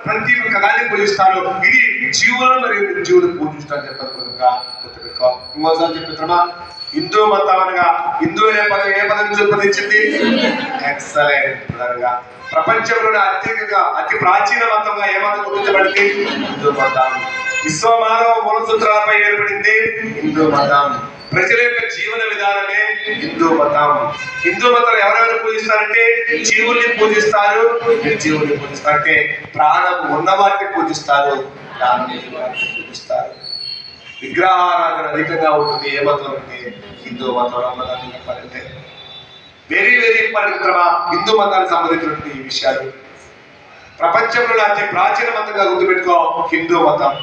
ప్రతి ఒక్క దాన్ని పూజిస్తారు. ఇది జీవులను మరియు జీవులు పూజిస్తారు చెప్పారు కనుక గుర్తుపెట్టుకో. ఇంకోసారి చెప్పిద్రమా, హిందూ మతం అనగా హిందూ అనే పదం ఏ పదం నుంచి ఉత్పదించింది? ఎక్సలెంట్ అనగా ప్రపంచంలోనే అత్యధికంగా అతి ప్రాచీన మతంగా ఏ మతం గుర్తించబడింది? హిందూ మతం. విశ్వమానవ మూల సూత్రాలపై ఏర్పడింది హిందూ మతం. ప్రజల యొక్క జీవన విధానమే హిందూ మతం. హిందూ మతం ఎవరెవరు పూజిస్తారంటే జీవుల్ని పూజిస్తారు, నిర్జీవుల్ని పూజిస్తారు. అంటే ప్రాణం ఉన్న వాటిని పూజిస్తారు, ప్రాణం పూజిస్తారు. విగ్రహారాధన అధికంగా ఉంటుంది ఏ మతం అంటే హిందూ మతం. మతాన్ని చెప్పాలంటే వెరీ వెరీ ఇంపార్టెంట్ హిందూ మతానికి సంబంధించినటువంటి ఈ విషయాలు. ప్రపంచంలో అతి ప్రాచీన మతంగా గుర్తుపెట్టుకో హిందూ మతం.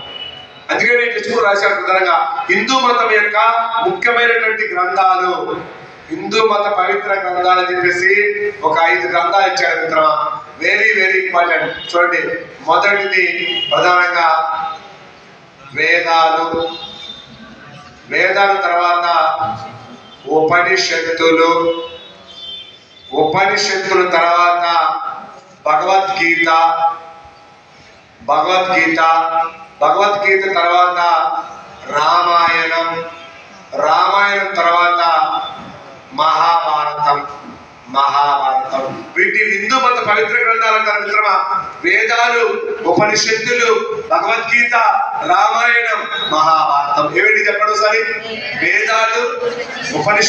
అందుకే నేను టెక్స్ట్ రాశాను ప్రధానంగా హిందూ మతం యొక్క ముఖ్యమైనటువంటి గ్రంథాలు, హిందూ మత పవిత్ర గ్రంథాలు అని చెప్పేసి ఒక 5 గ్రంథాలు ఇచ్చాడు మిత్రమా. Very very important. చూడండి, మొదటిది ప్రధానంగా వేదాలు, వేదాల తర్వాత ఉపనిషత్తులు, ఉపనిషత్తుల తర్వాత భగవద్గీత, భగవద్గీత తర్వాత రామాయణం, రామాయణం తర్వాత మహాభారతం. వీటి హిందూ మత పవిత్ర గ్రంథాలు అంటారు మిత్రమా. వేదాలు, ఉపనిషత్తులు, భగవద్గీత, రామాయణం, మహాభారతం. ఏమిటి చెప్పండి ఒకసారి? వేదాలు, ఉపనిషత్తులు,